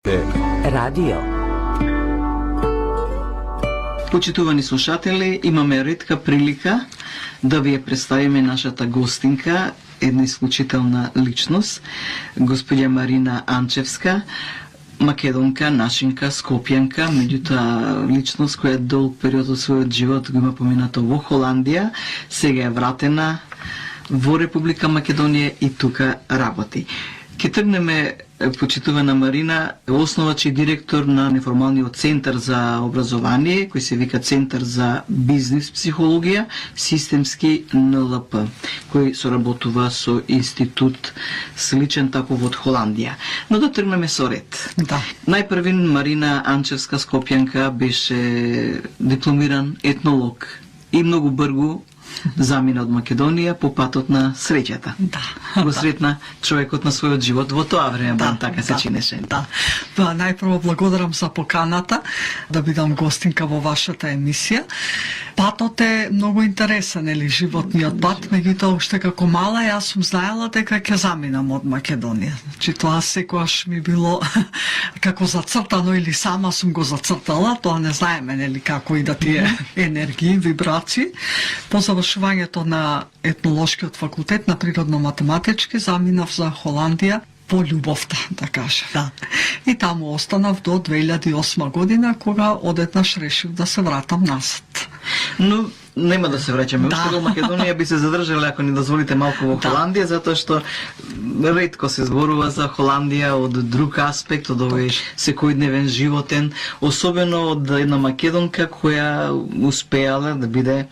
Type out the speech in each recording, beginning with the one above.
Радио. Почитувани слушатели, имаме ретка прилика да ви ја представиме нашата гостинка, една исклучителна личност, господја Марина Анчевска, македонка, нашинка, скопјанка, меѓутоа личност која долг период од својот живот го има поминато во Холандија, сега е вратена во Република Македонија и тука работи. Ке тргнеме, почитувана Марина, основач и директор на неформалниот центар за образование, кој се вика Центар за бизнис психологија, системски НЛП, кој соработува со институт сличен таков од Холандија. Но да тргнеме со ред. Да. Најпрвин Марина Анчевска, скопјанка, беше дипломиран етнолог и многу бргу замина од Македонија по патот на среќата. Да. Го сретна човекот на својот живот во тоа време, така се чинеше. Да. Најпрво благодарам за поканата да бидам гостинка во вашата емисија. Патот е многу интересен, или животниот пат, меѓутоа уште како мала јас сум знаела дека ќе заминам од Македонија. Значи тоа секогаш ми било како зацртано, или сама сум го зацртала, тоа не знаеме нели како и да тие енергии, вибрации. По завршувањето на етнолошкиот факултет на природно-математички заминав за Холандија по љубовта, да кажем. Да. И таму останав до 2008 година, кога одеднаш решив да се вратам назад. Но нема да се враќаме уште во Македонија, би се задржале ако ни дозволите малку во Холандија, затоа што ретко се зборува за Холандија од друг аспект, од овој секојдневен животен, особено од една македонка која успеала да биде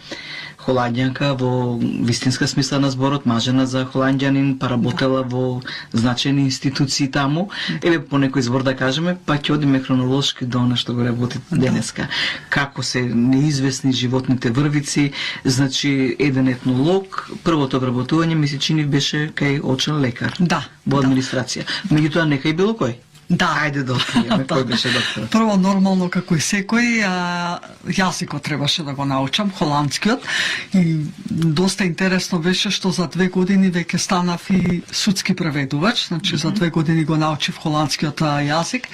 холандјанка во вистинска смисла на зборот, мажена за холандјанин, па работела во значени институции таму. Еве по некој збор да кажеме, па ќе одиме хронолошки до она што го работи денеска. Како се неизвестни животните врвици, значи еден етнолог, првото обработување ми се чини беше кај очен лекар. Да. Во администрација. Меѓутоа некај било кој? Да. Ајде да откриеме кој беше доктор. Прво, нормално како и секој, јазикот требаше да го научам, холандскиот, и доста интересно беше што за 2 години веќе станав и судски преведувач, значи за 2 години го научив холандскиот јазик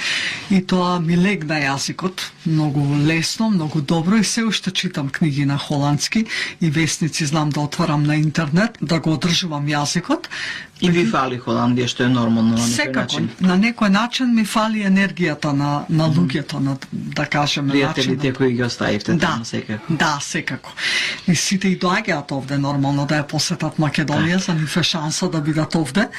и тоа ми легна јазикот многу лесно, многу добро, и се уште читам книги на холандски и весници знам да отварам на интернет, да го одржувам јазикот. И ви фали Холандија, што е нормално на некој начин. На некој начин ми фали енергијата на луѓето, на, да кажеме, пријателите кои ги оставивте таму, секако. Да, секако. И сите и доаѓаат овде нормално да ја посетат Македонија, за нив е шанса да бидат овде.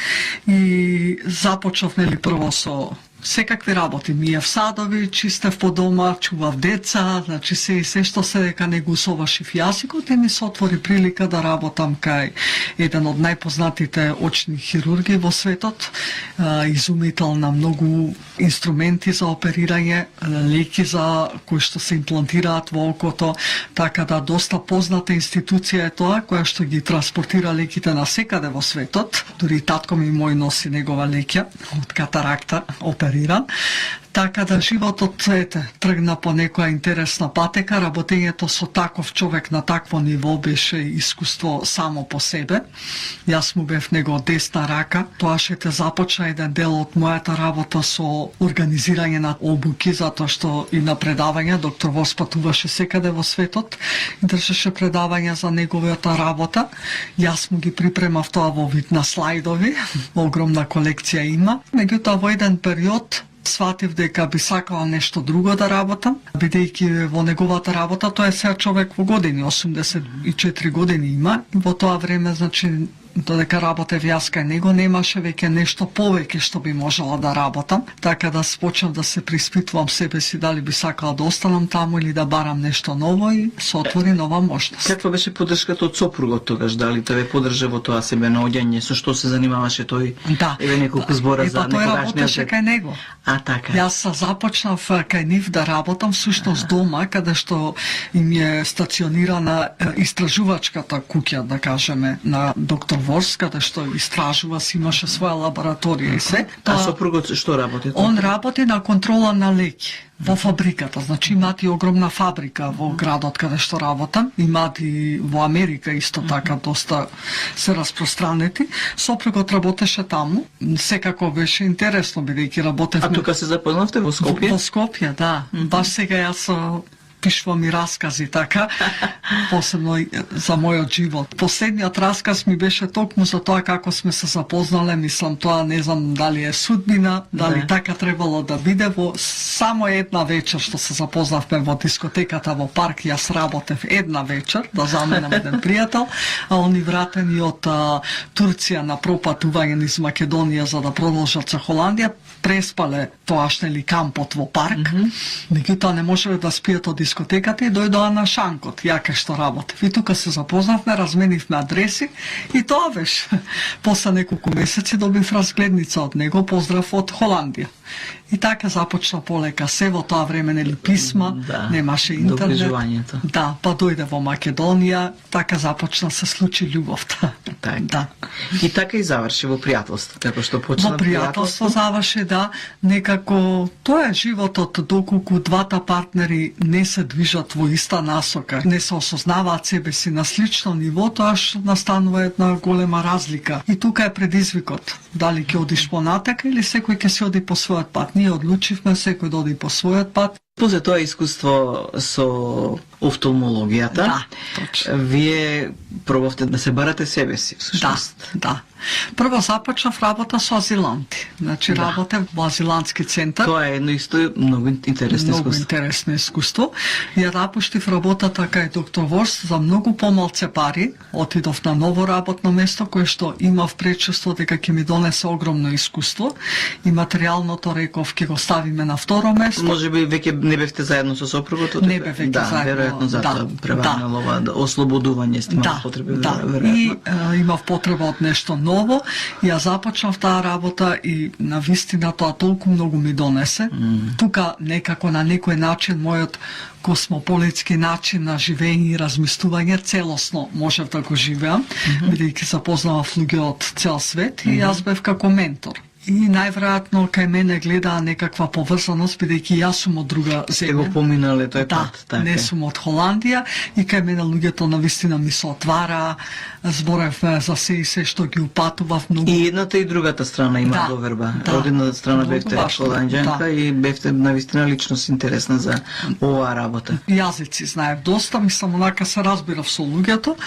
И започнав нели прво со секакви работи, миев садови, чистев по дома, чував деца, значи се што се дека не го усовашив јазикот, и ми се отвори прилика да работам кај еден од најпознатите очни хирурги во светот, изумител на многу инструменти за оперирање, леки за кои што се имплантираат во окото, така да доста позната институција е тоа, која што ги транспортира леките на секаде во светот. Дури татко ми мој носи негова лекја од катаракта, опериран. Така да животот тргна по некоја интересна патека. Работењето со таков човек на такво ниво беше искуство само по себе. Јас му бев него десна рака. Тоа шете започна еден дел од мојата работа со организирање на обуки, затоа што и на предавања, доктор Вос патуваше секаде во светот и држеше предавања за неговата работа. Јас му ги припремав тоа во вид на слайдови, огромна колекција има. Меѓутоа во еден период сватив дека би сакала нешто друго да работам, бидејќи во неговата работа тој е сега човек во години, 84 години има, и во тоа време, значи, додека работев јас кај него, немаше веќе нешто повеќе што би можела да работам, така да почнав да се приспитувам себе си дали би сакала да останам таму или да барам нешто ново, и се отвори нова можност. Каква беше поддршката од сопругот тогаш? Дали те ве поддржа во тоа себе наоѓање? Со што се занимаваше тој? Да. Еве неколку збора за некогашниот. Тој работеше кај него. Така. Јас започнав кај нив да работам всушност дома, каде што им е стационирана истражувачката куќа, да кажеме, на доктор Докторворс, каде што истражува, си имаше своја лабораторија и се. А сопругот што работи? Он работи на контрола на леки во фабриката. Значи имаат и огромна фабрика во градот каде што работам. Имаат и во Америка исто така доста се распространети. Сопругот работеше таму. Секако беше интересно бидејќи работевме. А тука се запознавте во Скопје? Во Скопје, да. Баш сега јас пишувам и раскази така, посебно за мојот живот. Последниот расказ ми беше токму за тоа како сме се запознале, мислам тоа не знам дали е судбина, дали така требало да биде. Во само една вечер што се запознавме во дискотеката во парк, јас работев една вечер да заменам еден пријател, а они вратени од Турција на пропатување низ Македонија за да продолжат за Холандија, преспале тоашнели кампот во парк, меѓутоа не можеле да спијат од дискотеката и дојдоа на Шанкот, ја кај што работев. И тука се запознавме, разменивме адреси и тоа беше. После неколку месеци добив разгледница од него, поздрав од Холандија. И така започна полека се во тоа време, нели писма, немаше интернет. Да, па дојде во Македонија, така започна се случи љубовта. Так. Да. И така и заврши во пријателство, како што почна во пријателство заврши, да, некако тоа е животот, доколку двата партнери не се движат во иста насока, не се осознаваат себе си на слично ниво, тоа настанува една голема разлика. И тука е предизвикот, дали ќе одиш понатака или секој ќе се оди по својот пат. Ние одлучивме секој да оди по својот пат. После тоа искуство со офталмологијата, да, точно. Вие пробавте да се барате себе си, всушност. Да. Прво започнав работа со азиланти. Значи работев во азилантски центар. Тоа е едно исто многу интересно искуство. Многу интересно искуство. Ја напуштив работата кај доктор Ворс за многу помалце пари. Отидов на ново работно место кое што имав пречувство дека ќе ми донесе огромно искуство и материјалното реков ќе го ставиме на второ место. Можеби веќе не бевте заедно со сопругот? Не бев веќе заедно. Веројатно затоа превагнало ова ослободување, сте имали потреба, веројатно. И имав потреба од нешто ново. Ја започнав таа работа и на вистина тоа толку многу ми донесе. Тука некако на некој начин мојот космополитски начин на живење и размислување целосно можев да го живеам, бидејќи запознавав луѓе од цел свет и јас бев како ментор. И најверојатно кај мене гледаа некаква поврзаност, бидејќи јас сум од друга земја. Сте го поминале тој пат, така. Не сум од Холандија и кај мене луѓето навистина ми се отвара, зборевме за се и се што ги упатував многу. И едната и другата страна има доверба. Од една страна бевте холанѓанка и бевте навистина личност интересна за оваа работа. Јазици знаев доста, мислам онака се разбирав со луѓето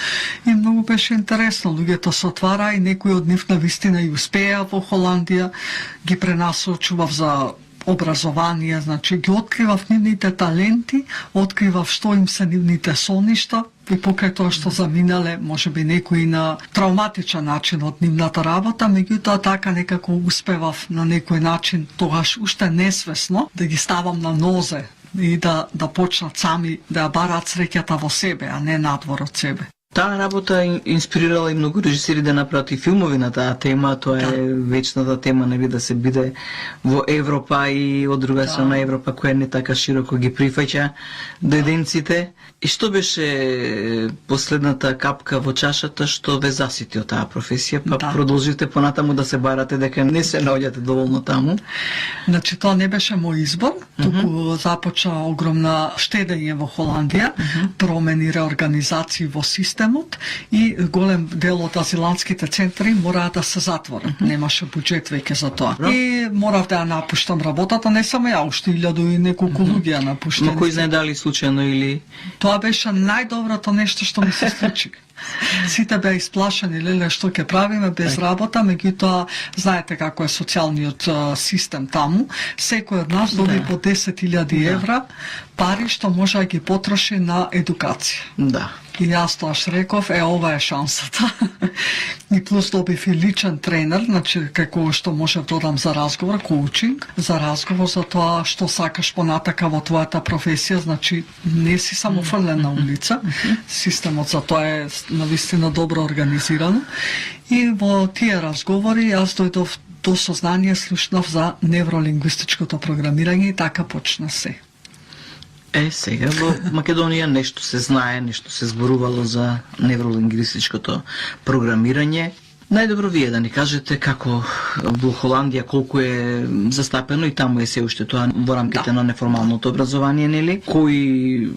и многу беше интересно. Луѓето се отвара и некои од нив навистина и успеа во Холандија, ги пренасочував за образование, значи ги откривав нивните таленти, откривав што им се нивните соништа и покрај тоа што заминале, можеби некои на травматичен начин од нивната работа, меѓутоа така некако успевав на некој начин, тогаш уште несвесно, да ги ставам на нозе и да почнат сами да ја бараат среќата во себе, а не надвор од себе. Таа работа инспирирала и многу режисери да направат и филмови на таа тема, тоа е вечната тема, нели, да се биде во Европа и од друга страна Европа која не така широко ги прифаќа дојденците. И што беше последната капка во чашата што ве засити од таа професија, па продолжите понатаму да се барате дека не се наоѓате доволно таму? Значи тоа не беше мој избор, туку започна огромна штедење во Холандија, промени, реорганизации во системот и голем дел од азилантските центри мораа да се затворат. Немаше буџет веќе за тоа. И морав да ја напуштам работата, не само ја, уште 1000 и неколку луѓе ја напуштени. Но кој знае дали случајно или... Тоа беше најдоброто нешто што ми се случи. Сите беа исплашени, леле, што ќе правиме без работа, меѓутоа, знаете како е социјалниот систем таму, секој од нас доби по 10.000 евра пари што може да ги потроши на едукација. Да. И јас тоаш реков, ова е шансата. И плюс добив и личен тренер, значи како што можев додам за разговор, коучинг, за разговор за тоа што сакаш понатака во твојата професија, значи не си само фрлен на улица. Системот за тоа е навистина добро организирано. И во тие разговори јас дојдов до сознание, слушнав за невролингвистичкото програмирање и така почна се. Сега во Македонија нешто се знае, нешто се зборувало за невролингвистичкото програмирање. Најдобро вие да ни кажете како во Холандија колку е застапено и таму е се уште тоа во рамките на неформалното образование, нели? Кои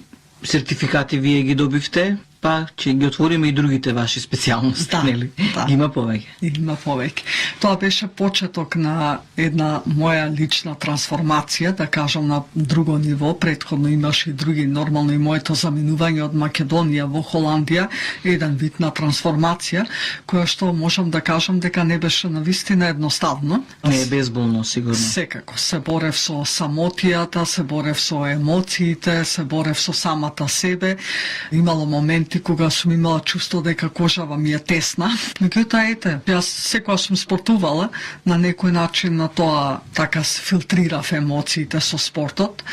сертификати вие ги добивте? Па ќе ги отвориме и другите ваши специјалности, нели? Да. Има повеќе. Има повеќе. Тоа беше почеток на една моја лична трансформација, да кажам, на друго ниво. Претходно имаше и други, нормално и моето заминување од Македонија во Холандија, еден вид на трансформација, која што можам да кажам дека не беше навистина едноставно. Не е безболно, сигурно. Секако. Се борев со самотијата, се борев со емоциите, се борев со самата себе. Имало моменти кога сум имала чувство дека кожава ми е тесна. Меѓутоа, ете, јас секогаш сум спортувала, на некој начин на тоа така се филтрирав емоциите со спортот.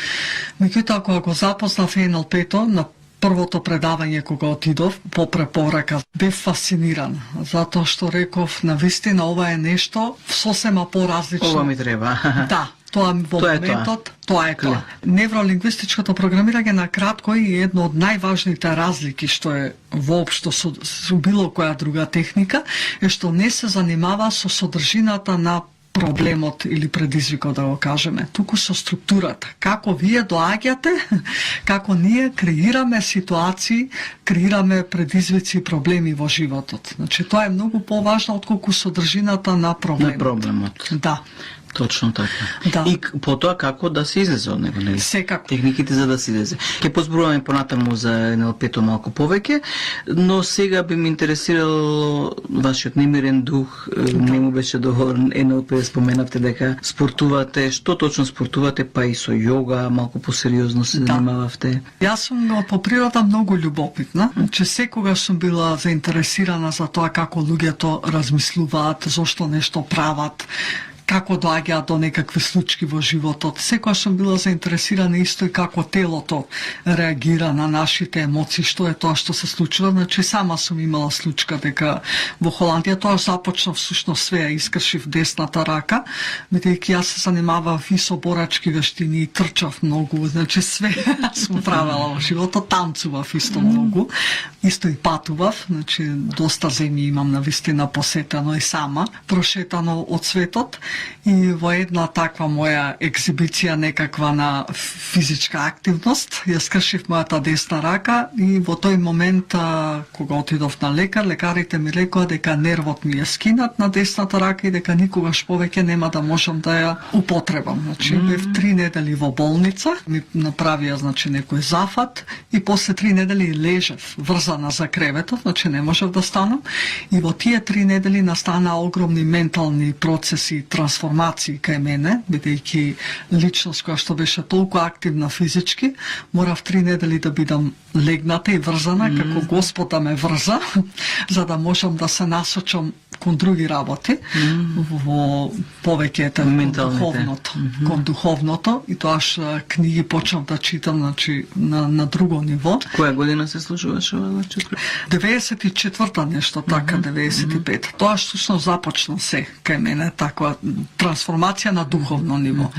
Меѓутоа, кога го запознав НЛП-то, на првото предавање кога отидов по препорака, бев фасциниран, затоа што реков, навистина ова е нешто сосема поразлично. Ова ми треба. Да, тоа во моментот, тоа е тоа. Невролингвистичкото програмирање на кратко е едно од најважните разлики што е воопшто со било која друга техника, е што не се занимава со содржината на проблемот или предизвикот, да го кажеме, туку со структурата. Како вие доаѓате, како ние креираме ситуации, креираме предизвици и проблеми во животот. Значи, тоа е многу поважно отколку содржината на проблемот. На проблемот. Да. Точно така. Да. И потоа како да се излезе од него, нели? Секако. Техниките за да се излезе. Ќе позборуваме понатаму за НЛП-то малку повеќе, но сега би ме интересирало вашиот немирен дух, не му беше договорен НЛП, споменавте дека спортувате, што точно спортувате, па и со јога, малку посериозно се занимававте. Јас сум по природа многу љубопитна, че секогаш сум била заинтересирана за тоа како луѓето размислуваат, зошто нешто прават, како доаѓаат до некакви случаи во животот. Секогаш сум била заинтересирана исто и како телото реагира на нашите емоции, што е тоа што се случува. Значи, сама сум имала случка дека во Холандија тоа започнав всушност све, ја искршив десната рака, бидејќи јас се занимавав и со борачки вештини, и трчав многу, значи све сум правела во животот, танцував исто многу, исто и патував, значи доста земји имам навистина посетено и сама, прошетано од светот. И во една таква моја екзибиција некаква на физичка активност, ја скршив мојата десна рака и во тој момент, кога отидов на лекар, лекарите ми рекоа дека нервот ми е скинат на десната рака и дека никогаш повеќе нема да можам да ја употребам. Значи, бев 3 недели во болница, ми направија, значи, некој зафат и после 3 недели лежев врзана за креветот, значи не можев да станам, и во тие 3 недели настана огромни ментални процеси, трансформации кај мене, бидејќи личност која што беше толку активна физички, морав 3 недели да бидам легната и врзана, како Господ да ме врза, за да можам да се насочам кон други работи, во повеќе кон духовното, кон духовното, и тоаш книги почнав да читам, значи, на друго ниво. Која година се случуваше ова? 94-та нешто така, 95. Тоа што започна се кај мене, таква трансформација на духовно ниво.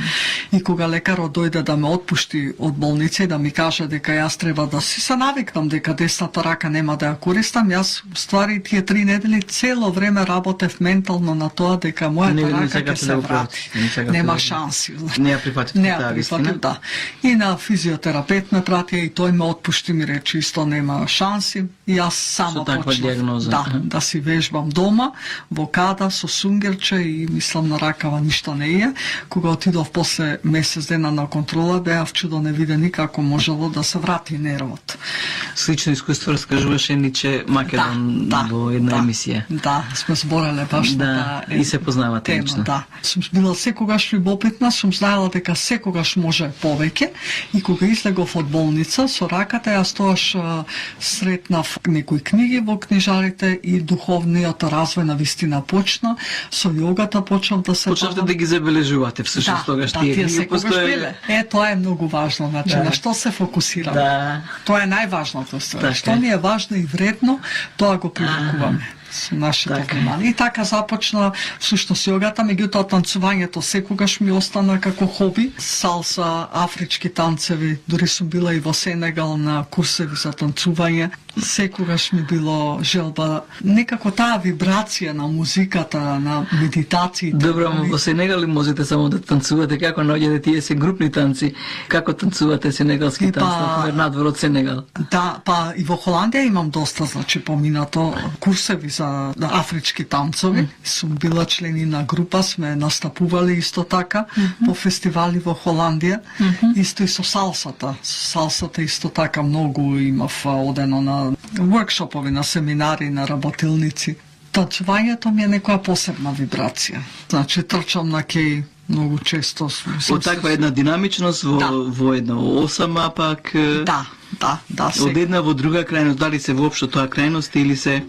И кога лекарот дојде да ме отпушти од болница и да ми каже дека јас треба да се навикнам дека десната рака нема да ја користам, јас ствари тие 3 недели цело време работев ментално на тоа дека мојата рака ќе се врати. Нема шанси. Не ја прифатив таа вистина. Да. И на физиотерапевт ме пратија и тој ме отпушти, ми рече исто нема шанси. И јас само почнав да си вежбам дома, во када со сунгерче и мислам на ракава ништо не е. Кога отидов после месец дена на контрола, беав чудо невидени како можело да се врати нервот. Слично искуство раскажуваше Ниче Македон во една емисија. Да, сме збореле баш на и се познавате лично. Да, сум била секогаш љубопитна, сум знаела дека секогаш може повеќе, и кога излегов од болница со раката, јас тоаш сретнав некои книги во книжарите и духовниот развој на вистина почна, со јогата почнав да се почнавте да ги забележувате всушност тогаш тие книги постоеле. Тоа е многу важно, значи на што се фокусираме. Тоа е најважното. Што ни е важно и вредно, тоа го приликуваме. со нашето Така е. внимание. И така започна всушност јогата, меѓутоа танцувањето секогаш ми остана како хоби. Салса, афрички танцеви, дури сум била и во Сенегал на курсеви за танцување. Секогаш ми било желба, некако таа вибрација на музиката, на медитациите. Добро, ама во Сенегал ли можете само да танцувате? Како наоѓате тие се групни танци? Како танцувате сенегалски танц, например, надвор од Сенегал? Да, па и во Холандија имам доста, значи, поминато курсеви за афрички танцови. Сум била члени на група, сме настапували исто така по фестивали во Холандија. Исто и со салсата. Со салсата исто така многу имав одено на воркшопови, на семинари, на работилници. Танцувањето ми е некоја посебна вибрација. Значи, трчам на кеј многу често. Од таква една динамичност во една осама, пак Да. од една во друга крајност, дали се воопшто тоа крајност или се...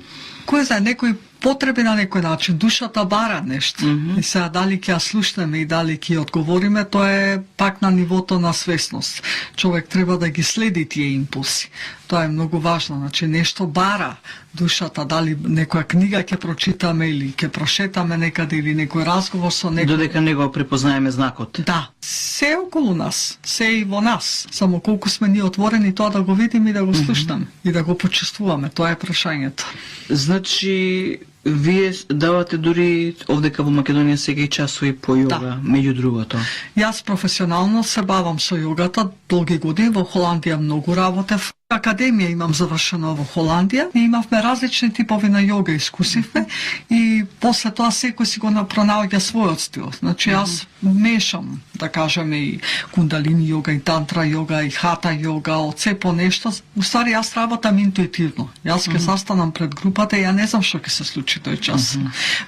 Кој знае, некои потреби на некој начин, душата бара нешто. И сега дали ќе ја слушнеме и дали ќе одговориме, тоа е пак на нивото на свесност. Човек треба да ги следи тие импулси. Тоа е многу важно, значи нешто бара душата, дали некоја книга ќе прочитаме или ќе прошетаме некаде или некој разговор со некој. Додека не го препознаеме знакот. Да, се е околу нас, се е и во нас. Само колку сме ние отворени тоа да го видиме и да го слушнеме и да го почувствуваме, тоа е прашањето. Значи, вие давате дури овдека во Македонија сега и часови по јога, меѓу другото. Јас професионално се бавам со јогата долги години, во Холандија многу работев. Академија имам завршено во Холандија и имавме различни типови на јога искусивме и после тоа секој си го пронаоѓа својот стил. Значи јас мешам, да кажеме, и кундалини јога, и тантра јога, и хата јога, од се по нешто. Уствари јас работам интуитивно. Јас ќе застанам пред групата и ја не знам што ќе се случи тој час.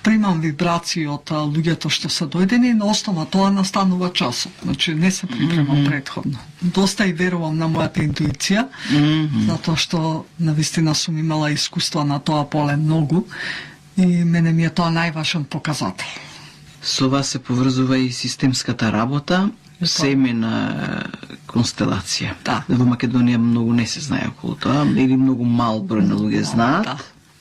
Примам вибрации од луѓето што се дојдени и на основа тоа настанува часот. Значи не се припремам предходно. Доста и верувам на мојата интуиција, затоа што навистина сум имала искуство на тоа поле многу и мене ми е тоа најважен показател. Со вас се поврзува и системската работа, семена констелација. Да. Во Македонија многу не се знае околу тоа, или многу мал број на луѓе знаат. Да.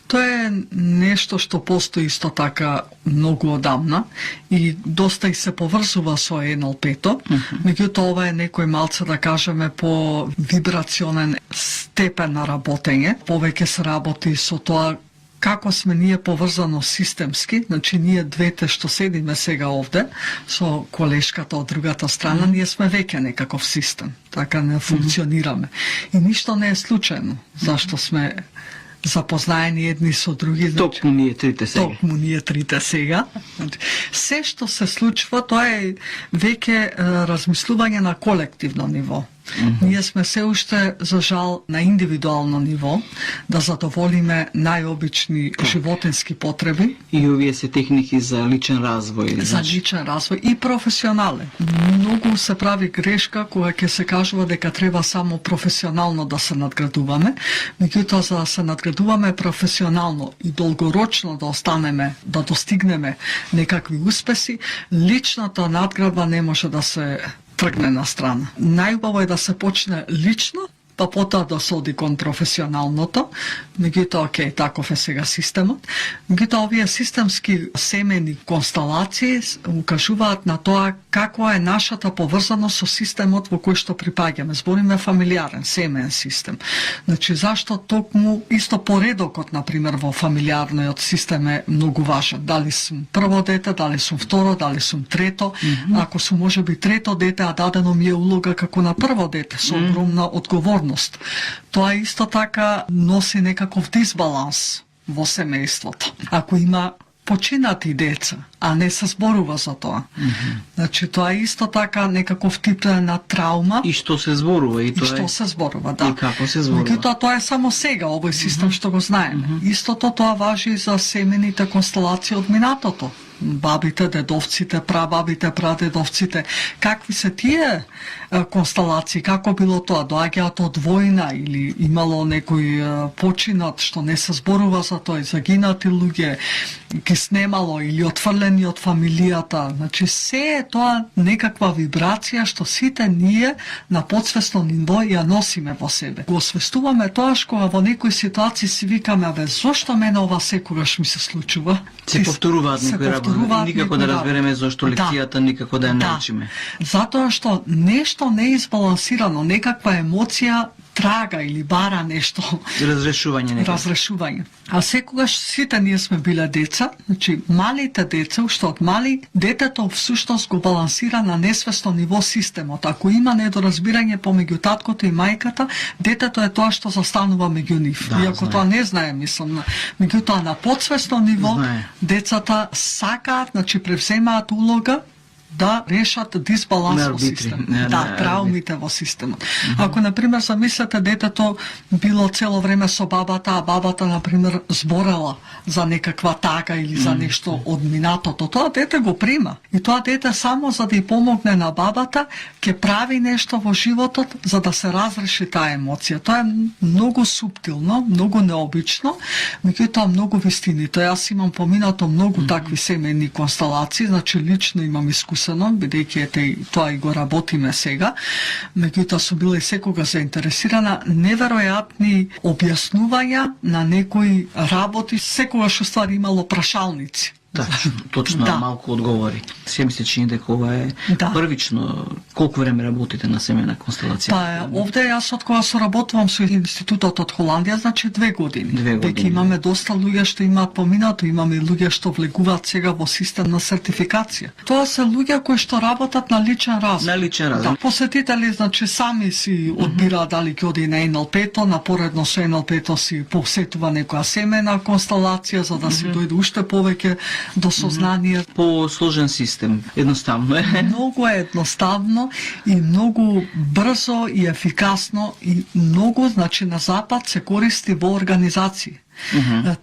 Тоа е нешто што постои исто така многу одамна и доста и се поврзува со НЛП-то, меѓутоа ова е некој малце, да кажеме, по вибрационен степен на работење. Повеќе се работи со тоа како сме ние поврзано системски, значи ние двете што седиме сега овде, со колешката од другата страна, ние сме веќе некаков систем, така не функционираме. И ништо не е случајно, зашто сме запознаени едни со други. Токму ние трите сега. Токму ние трите сега. Се што се случува, тоа е веќе размислување на колективно ниво. Ние сме се уште, за жал, на индивидуално ниво, да задоволиме најобични животински потреби. И овие се техники за личен развој. За личен развој и професионален. Многу се прави грешка кога ќе се кажува дека треба само професионално да се надградуваме, меѓутоа за да се надградуваме професионално и долгорочно да останеме, да достигнеме некакви успеси, личната надградба не може да се тргне на страна. Најубаво е да се почне лично, па потоа да се оди кон професионалното. Меѓутоа, окей, таков е сега системот. Меѓутоа, овие системски семени констелации укажуваат на тоа каква е нашата поврзаност со системот во кој што припаѓаме. Збориме фамилиарен, семен систем. Значи, зашто токму исто поредокот, например, во фамилиарниот систем е многу важен. Дали сум прво дете, дали сум второ, дали сум трето. Ако сум можеби трето дете, а дадено ми е улога како на прво дете, со огромна одговорност. Тоа исто така носи некаков дисбаланс во семејството. Ако има починати деца, а не се зборува за тоа. Значи, тоа е исто така некаков тип на траума. И што се зборува? И што се зборува, да. И како се зборува? Меѓутоа, тоа е само сега, овој систем што го знаеме. Истото тоа важи за семените констелации од минатото. бабите, дедовците, прабабите, прадедовците, какви се тие констелации, како било тоа, доаѓаат од војна или имало некој починат што не се зборува за тој, загинати луѓе, ги снемало или отфрлени од фамилијата. Значи се е тоа некаква вибрација што сите ние на подсвесно ниво ја носиме во себе. Го освестуваме тоа што во некои ситуации си викаме, абе, зошто мене ова секогаш ми се случува? Се повторуваат некои работи, никако да разбереме зошто лекцијата, никако да ја научиме. Затоа што нешто не е избалансирано, некаква емоција трага или бара нешто. Разрешување некако. Разрешување. А секогаш сите ние сме биле деца, значи малите деца, уште од мали, детето всушност го балансира на несвесно ниво системот. Ако има недоразбирање помеѓу таткото и мајката, детето е тоа што застанува меѓу нив. Да, Иако тоа не знае, мислам, меѓутоа на подсвесно ниво, децата сакаат, значи превземаат улога да решат дисбаланс во системот. Траумите во системот. Ако, например, замислете детето било цело време со бабата, а бабата, например, зборела за некаква тага или за нешто од минатото, тоа дете го прима. И тоа дете само за да ја помогне на бабата, ќе прави нешто во животот за да се разреши таа емоција. Тоа е многу суптилно, многу необично, меѓутоа многу вистинито. Јас имам поминато многу такви семејни констелации, значи лично имам искуство, бидејќи тоа и го работиме сега, меѓутоа сум била и секога заинтересирана, неверојатни објаснувања на некои работи, секогаш уствари имало прашалници. Точно, малку одговори. Се мисли чини дека ова е првично. Колку време работите на семејна констелација? Овде јас од кога соработувам со институтот од Холандија, значи 2 години. Веќе имаме доста луѓе што имаат поминато, имаме и луѓе што влегуваат сега во систем на сертификација. Тоа се луѓе кои што работат на личен разум. На личен разум. Да, посетители, значи сами си одбираат дали ќе оди на НЛП-то, напоредно со НЛП-то си посетува некоја семејна констелација за да си дојде уште повеќе до сознание. По-сложен систем, едноставно е. Многу е едноставно и многу брзо и ефикасно и многу, значи на Запад се користи во организации.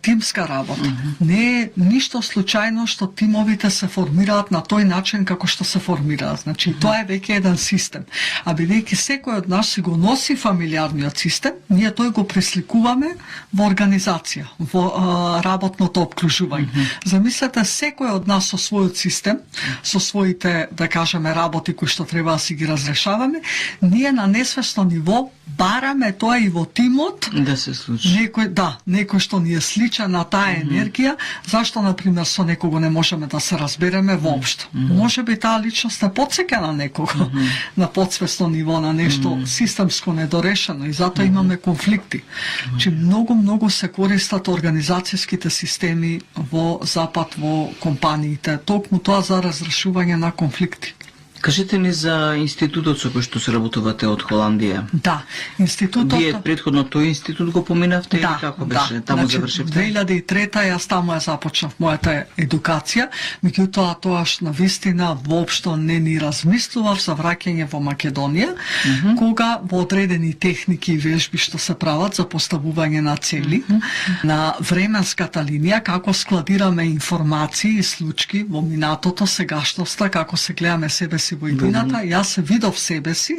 Тимска работа. Не е ништо случајно што тимовите се формираат на тој начин како што се формираат. Значи, тоа е веќе еден систем. А бидејќи секој од нас си го носи фамилиарниот систем, ние тој го пресликуваме во организација, во работното обкружување. Замислете, секој од нас со својот систем, со своите, да кажеме, работи кои што треба да си ги разрешаваме, ние на несвесно ниво бараме тоа и во тимот да се случи. Некој што ни е сличен на таа енергија, зашто, например, со некого не можеме да се разбереме воопшто. Може би таа личност не потсеќа на некого, на подсвесно ниво, на нешто системско недорешено и затоа имаме конфликти. Че многу се користат организацијските системи во Запад, во компаниите, токму тоа за разрешување на конфликти. Кажете ни за институтот со кој што се работувате од Холандија. Да, институтот... Вие предходно тој институт го поминавте или како беше? Таму завршивте? 2003 јас таму ја започнав мојата едукација, меѓутоа тоаш навистина воопшто не ни размислував за враќање во Македонија, кога во одредени техники и вежби што се прават за поставување на цели, на временската линија, како складираме информации и случки во минатото, сегашноста, како се гледаме себе си во иднината, јас се видов себе си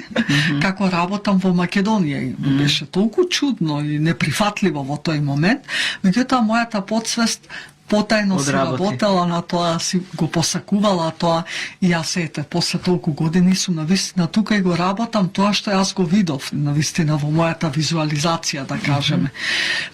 како работам во Македонија и беше толку чудно и неприфатливо во тој момент, меѓутоа мојата подсвест потајно си работела на тоа, си го посакувала тоа и јас после толку години сум навистина тука и го работам тоа што јас го видов навистина во мојата визуализација, да кажеме.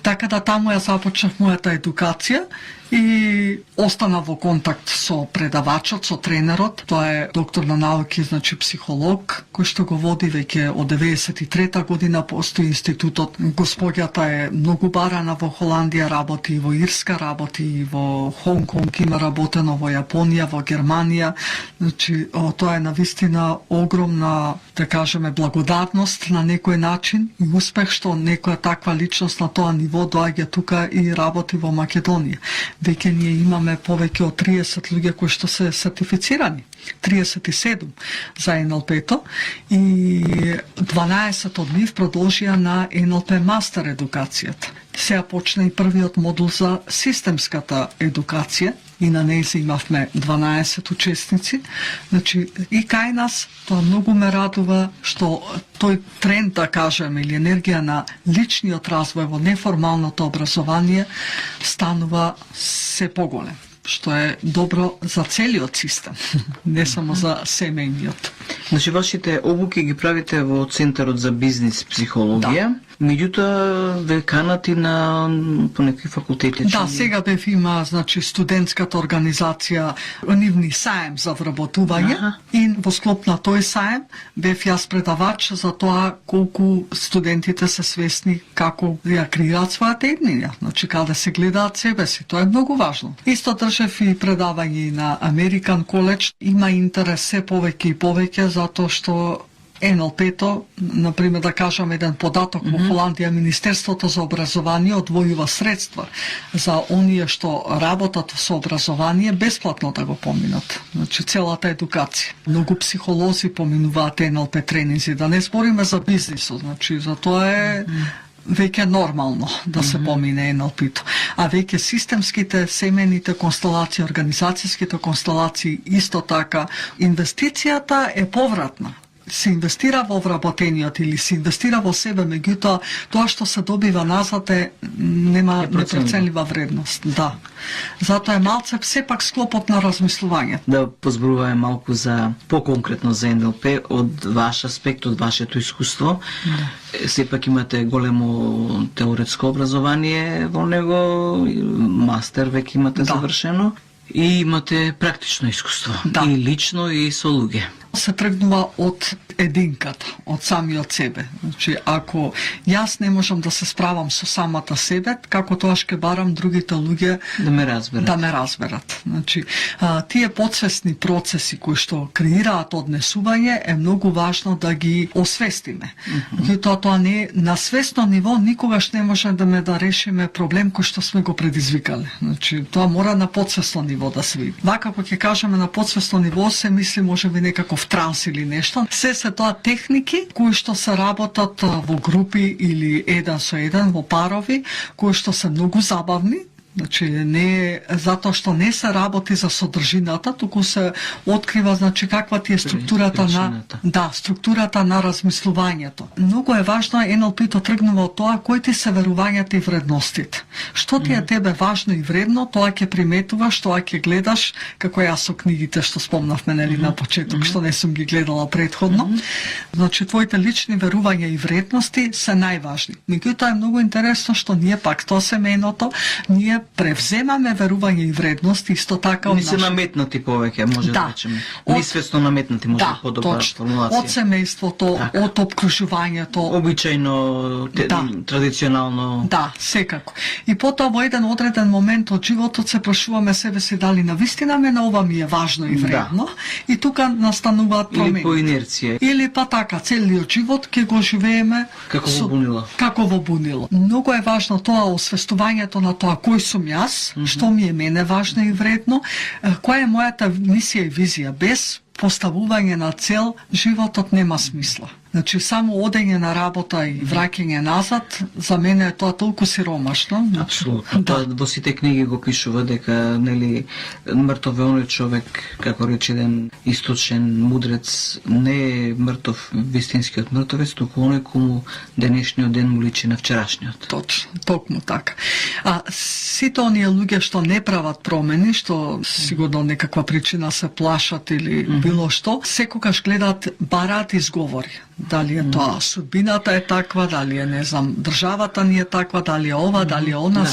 Така да таму ја започнав мојата едукација и остана во контакт со предавачот, со тренерот. Тоа е доктор на науки, значи психолог, кој што го води веќе од 93-та година, постои институтот. Господјата е многу барана во Холандија, работи и во Ирска, работи и во Хонг-Конг, има работено во Јапонија, во Германија. Значи, тоа е навистина огромна, да кажеме, благодарност на некој начин и успех што некоја таква личност на тоа ниво доаѓа тука и работи во Македонија. Веќе ние имаме повеќе од 30 луѓе кои што се сертифицирани. 37 за НЛП-то и 12 од нив продолжија на НЛП мастер едукацијата. Сега почна и првиот модул за системската едукација и на неј имавме 12 учесници. Значи, и кај нас тоа многу ме радува што тој тренд, да кажем, или енергија на личниот развој во неформалното образование станува се поголем, што е добро за целиот систем, не само за семејниот. Значи, вашите обуки ги правите во Центарот за бизнис психологија, меѓутоа ве канат и на по некои факултети. Да, сега бев има, значи, студентската организација, нивни саем за вработување, и во склоп на тој саем бев јас предавач за тоа колку студентите се свесни како ја креираат својата етнија, значи каде се гледаат себе си, тоа е многу важно. Исто држев и предавање на American College, има интерес се повеќе и повеќе затоа што НЛП-то, например, да кажам еден податок во Холандија, Министерството за образование одвојува средства за оние што работат со образование бесплатно да го поминат. Значи целата едукација. Многу психолози поминуваат НЛП тренинзи, да не збориме за бизнисот, значи за тоа е веќе нормално да се помине НЛП-то. А веќе системските, семејните констелации, организацијските констелации исто така. Инвестицијата е повратна. Се инвестира во вработениот или се инвестира во себе, меѓутоа тоа што се добива назад нема непроценлива вредност. Да. Затоа е малце сепак склопот на размислување. Да позборуваме малку за поконкретно за НЛП од ваш аспект, од вашето искуство. Сепак имате големо теоретско образование во него, мастер веќе имате завршено и имате практично искуство, и лично и со луѓе. Се тргнува од единката, од самиот себе. Значи, ако јас не можам да се справам со самата себе, како тоа ќе барам другите луѓе да ме разберат. Да ме разберат. Значи, тие подсвесни процеси кои што креираат однесување е многу важно да ги освестиме. Тоа не е на свесно ниво, никогаш не може да решиме проблем кој што сме го предизвикале. Значи, тоа мора на подсвесно ниво да се види. Вака кога ќе кажеме на подсвесно ниво, се мисли можеби некако транс или нешто. Се тоа техники кои што се работат во групи или еден со еден во парови, кои што се многу забавни. Значи, не е затоа што не се работи за содржината, туку се открива, значи, каква ти е структурата структурата на размислувањето. Многу е важно НЛП-то тргнува од тоа кои ти се верувањата и вредностите. Што ти е тебе важно и вредно, тоа ќе приметуваш, тоа ќе гледаш, како јас со книгите што спомнавме на почеток, што не сум ги гледала претходно. Значи, твоите лични верувања и вредности се најважни. Меѓутоа е многу интересно што ние пак тоа семејното, ние превземаме верување и вредности исто така од не се наметнати повеќе, може да речеме. Несвесно наметнати, може подобра формулација. Од семејството, од опкружувањето, обичајно, традиционално. Да, секако. И потоа во еден одреден момент од животот се прашуваме себе си дали навистина мене ова ми е важно и вредно, и тука настануваат промени. Или по инерција. Или па така, целиот живот ќе го живееме како во бунило. Многу е важно тоа освестувањето на тоа кој сум јас, што ми е мене важно и вредно, која е мојата мисија и визија. Без поставување на цел, животот нема смисла. Значи, само одење на работа и враќање назад, за мене е тоа толку сиромашно. Апсолутно. Тоа во сите книги го пишува дека, нели, мртов е оној човек, како рече еден источен мудрец, не е мртов вистинскиот мртовец, туку оној кому денешниот ден му личи на вчерашниот. Точно, токму така. А сите оние луѓе што не прават промени, што сигурно некаква причина се плашат или било што, секогаш гледаат, бараат изговори. Дали е тоа судбината е таква, дали е, не знам, државата ни е таква, дали е ова, дали е она,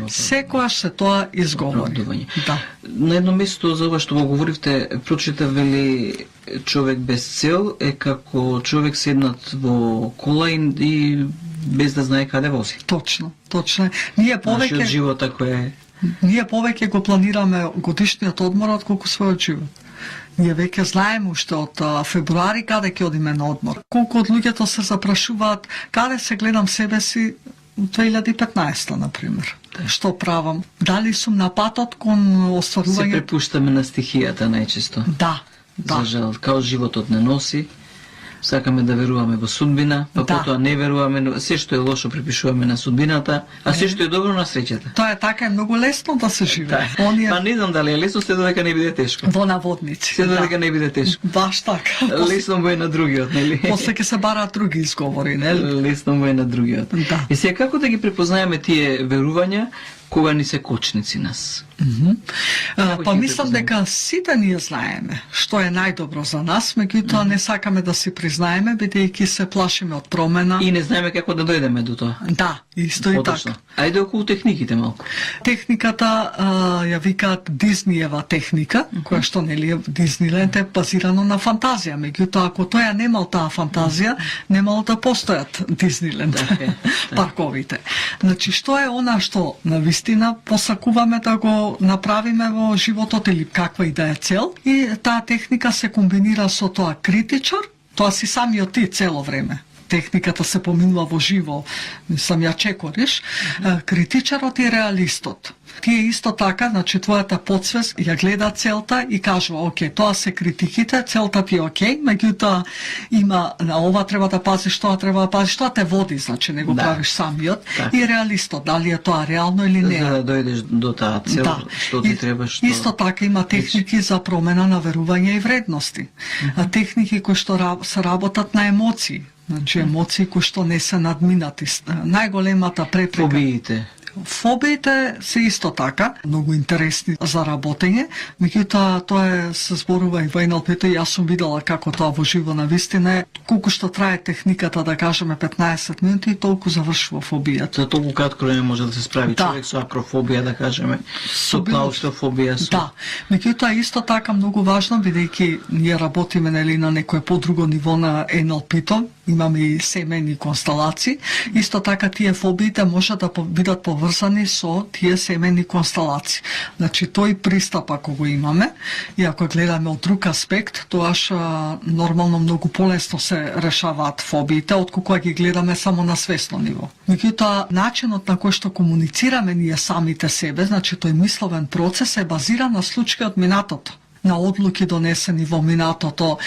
секогаш се тоа изговори. Да. На едно место за ова што го говоривте, прочита вели човек без цел е како човек седнат во кола и без да знае каде вози. Точно, точно. Ние повеќе живот ако е. Ние повеќе го планираме годишниот одмор отколку својот живот. Ние веќе знаеме уште од февруари каде ќе одиме на одмор. Колку од луѓето се запрашуваат каде се гледам себе си 2015, например. Што правам? Дали сум на патот кон остварување? Се препуштаме на стихијата најчесто. Да. За жал, као животот не носи, Сакаме да веруваме во судбина, па Да. потоа не веруваме, но се што е лошо припишуваме на судбината, а се што е добро на среќата. Тоа е така, е многу лесно да се живее. Оние Па не знам дали е лесно, се додека не биде тешко. во наводници. Се додека не биде тешко. Баш така. Лесно му е на другиот, нели? После ќе се бараат други изговори, нели? Лесно му е на другиот. Да. И сега како да ги препознаеме тие верувања кога ни се кочници нас? Па ќе мислам препознаеме? дека сите ние знаеме што е најдобро за нас, меѓутоа не сакаме да си признаеме бидејќи се плашиме од промена. И не знаеме како да дојдеме до тоа. Да, исто и Одлично. така. Ајде околу техниките малку. Техниката ја викаат Дизниева техника, која што нели е Дизниленд е базирано на фантазија, меѓутоа ако тој ја немал таа фантазија, немало да постојат Дизниленд Така е, парковите. Значи што е она што на вистина посакуваме да го направиме во животот или каква и да е цел, и таа техника се комбинира со тоа критичар, тоа си самиот ти цело време. Техниката се поминува во живо, сам ја чекориш, критичарот и реалистот. Тие исто така, значи твојата подсвест ја гледа целта и кажува, оке, тоа се критиките, целта ти е окей, меѓутоа има, на ова треба да пазиш, тоа треба да пазиш, тоа те води, значи не го Да. правиш самиот. Така. И реалистот, дали е тоа реално или не. За да дојдеш до таа цел, што ти треба, што... Исто така има техники за промена на верувања и вредности. А техники кои што се работат на емоции. Значи емоции кои што не се надминати. Најголемата препрека. Фобиите. Фобиите се исто така, многу интересни за работење, меѓутоа тоа се зборува и во НЛП-то и јас сум видела како тоа во живо на вистина е, колку што трае техниката, да кажеме 15 минути и толку завршува фобијата. За толку кратко време може да се справи Да. човек со акрофобија, да кажеме, со клаустрофобија, со... Да, меѓутоа исто така многу важно, бидејќи ние работиме нели на некое подруго ниво на НЛП-то, имаме и семејни констелации, исто така тие фобиите може да бидат поврзани со тие семејни констелации. Значи тој пристап ако го имаме и ако гледаме од друг аспект, тоаш нормално многу полесно се решаваат фобиите отколку ги гледаме само на свесно ниво. Меѓутоа начинот на кој што комуницираме ние самите себе, значи тој мисловен процес е базиран на случаи од минатото, на одлуки донесени во минатото,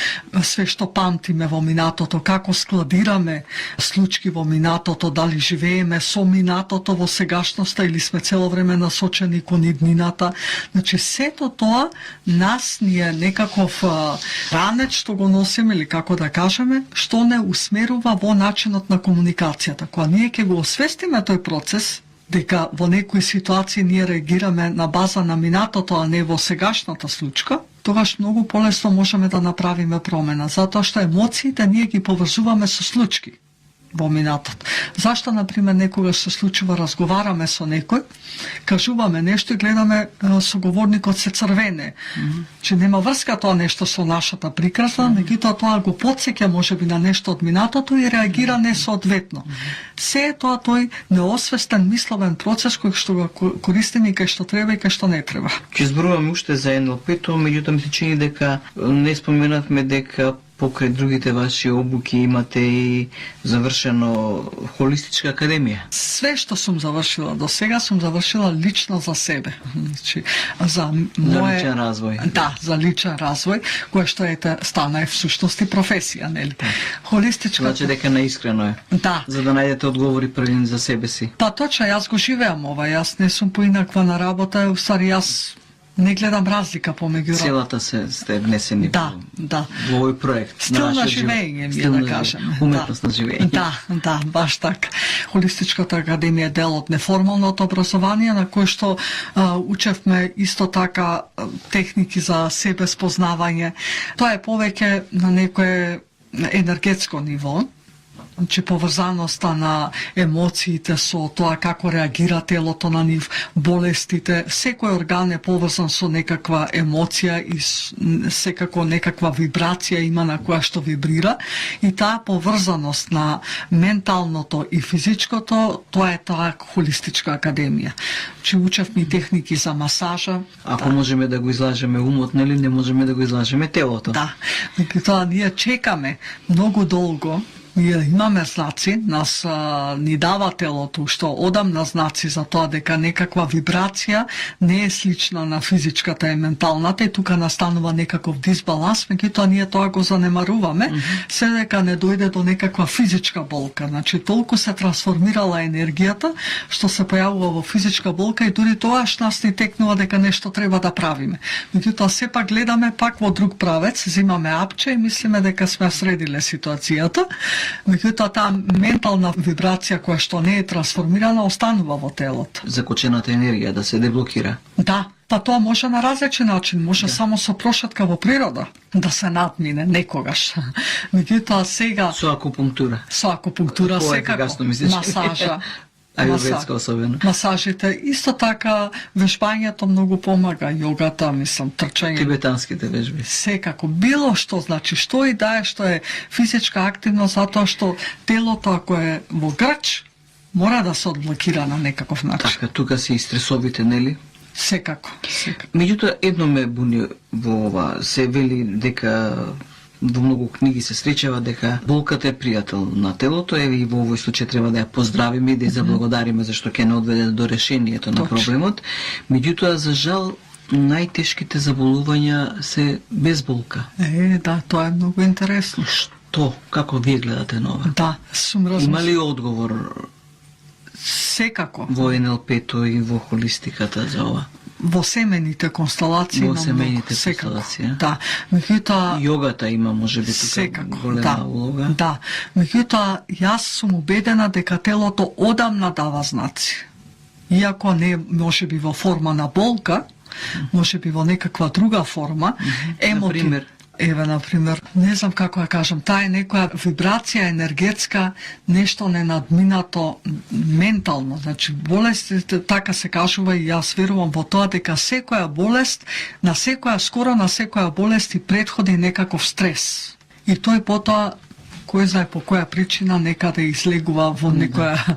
све што памтиме во минатото, како складираме случки во минатото, дали живееме со минатото во сегашноста или сме цело време насочени кон иднината. Значи сето тоа нас ни е некаков ранец што го носиме или како да кажеме, што не усмерува во начинот на комуникацијата. Кога ние ќе го освестиме тој процес, дека во некои ситуации ние реагираме на база на минатото, а не во сегашната случка, тогаш многу полесно можеме да направиме промена, затоа што емоциите ние ги поврзуваме со случки во минатот. Зашто, например, некогаш се случува, разговараме со некој, кажуваме нешто и гледаме соговорникот се црвене. Че нема врска тоа нешто со нашата приказна, меѓутоа тоа го потсеќа можеби на нешто од минатото и реагира несоодветно. Се е тоа тој неосвестен мисловен процес кој што го користиме и кај што треба и кај што не треба. Ќе зборуваме уште за НЛП-то, меѓутоа ми се чини дека не споменавме дека покрај другите ваши обуки имате и завршено холистичка академија. Све што сум завршила до сега сум завршила лично за себе. Значи, за личен развој. Да, за личен развој, кое што стана е всушност и професија, нели? Холистичка. Значи дека наискрено е. Да. За да најдете одговори првен за себе си. Па точно, јас го живеам ова, јас не сум поинаква на работа, уствари јас не гледам разлика помеѓу Целата сте внесени да. во овој проект. Стил на живење, ми да кажеме. Уметност на живење. Да, баш така. Холистичката академија е дел од неформалното образование, на кој што учевме исто така техники за себе спознавање. Тоа е повеќе на некое енергетско ниво, значи поврзаноста на емоциите со тоа како реагира телото на нив, болестите, секој орган е поврзан со некаква емоција и секако некаква вибрација има на која што вибрира и таа поврзаност на менталното и физичкото, тоа е таа холистичка академија. Че учевме и техники за масажа. Ако можеме да го излажеме умот, нели не можеме да го излажеме телото. Да, тоа ние чекаме многу долго Ние имаме знаци, нас ни дава телото што одамна знаци за тоа дека некаква вибрација не е слична на физичката и менталната и тука настанува некаков дисбаланс, меѓутоа ние тоа го занемаруваме, се дека не дојде до некаква физичка болка. Значи толку се трансформирала енергијата што се појавува во физичка болка и дури тоаш нас ни текнува дека нешто треба да правиме. Меѓутоа сепак гледаме пак во друг правец, земаме апче и мислиме дека сме средиле ситуацијата. Меѓутоа таа ментална вибрација која што не е трансформирана останува во телото. Закочената енергија да се деблокира. Да, па тоа може на различен начин, може само со прошетка во природа да се надмине некогаш. Меѓутоа сега Со акупунктура. секако, масажа, Аюрведска особено. масажите, исто така вежбањето многу помага, јогата, мислам, трчање. Тибетанските вежби. Секако, било што, значи, што и да е, што е физичка активност, затоа што телото, ако е во грч, мора да се одблокира на некаков начин. Така, тука се и стресовите, нели? Секако. Меѓутоа, едно ме буни во ова, се вели дека во многу книги се сречава дека болката е пријател на телото, еве и во овој случај треба да ја поздравиме и да ја заблагодариме зашто ќе не одведе до решението на проблемот. Меѓутоа, за жал, најтешките заболувања се без болка. Да, тоа е многу интересно. Што? Како вие гледате на ова? Да, сум размислила. Има ли одговор Секако. во НЛП-то и во холистиката за ова? Во семените констелации Во има семените многу, секако. констелации, а? Да, меѓутоа Јогата има можеби тука секако, голема улога. Да, меѓутоа јас сум убедена дека телото одамна дава знаци. Иако не можеби во форма на болка, можеби во некаква друга форма, Например? Еве, например, не знам како ја кажам, таа е некоја вибрација енергетска, нешто ненадминато ментално. Значи, болестите, така се кажува и јас верувам во тоа дека секоја болест, скоро на секоја болест и претходи некаков стрес. И тој потоа, кој знае по која причина, некаде излегува во некоја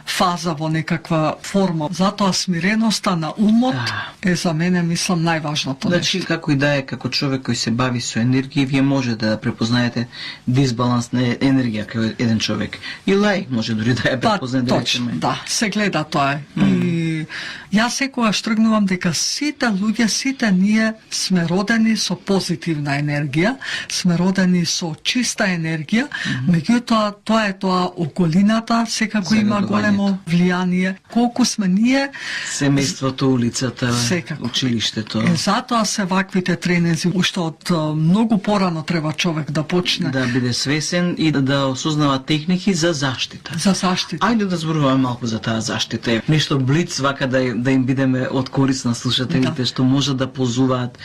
фаза, во некаква форма. Затоа смиреноста на умот е за мене, мислам, најважното Значи, нешто. како и да е, како човек кој се бави со енергија, вие можете да препознаете дисбаланс на енергија кај еден човек. И лаик може дури да ја препознае, да точно, речеме. да, се гледа тоа. И јас секогаш тргнувам дека сите луѓе, сите ние сме родени со позитивна енергија, сме родени со чиста енергија, меѓутоа тоа е тоа околината, секако има големо влијание. Колку сме ние, Семејството, улицата, секако. училиштето. Затоа се ваквите тренинзи, уште од многу порано треба човек да почне Да биде свесен и да осознава техники за заштита. за заштита. Ајде да зборуваме малку за таа заштита. Нешто блиц вака да им бидеме од корис на слушателите, што може да позуваат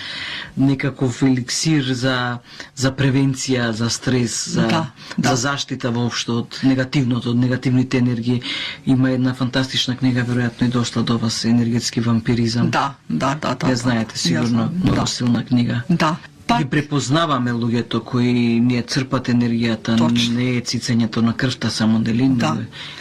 некаков еликсир за превенција, за стрес, за заштита воопшто од негативното, од негативните енергии. Има една фантастична книга, веројатно и дошла до вас, енергетски вампиризам. Да. Ја знаете сигурно, многу силна книга. Да. Ги препознаваме луѓето кои не црпат енергијата, Точно. не е цицењето на крвта само, дали? Да.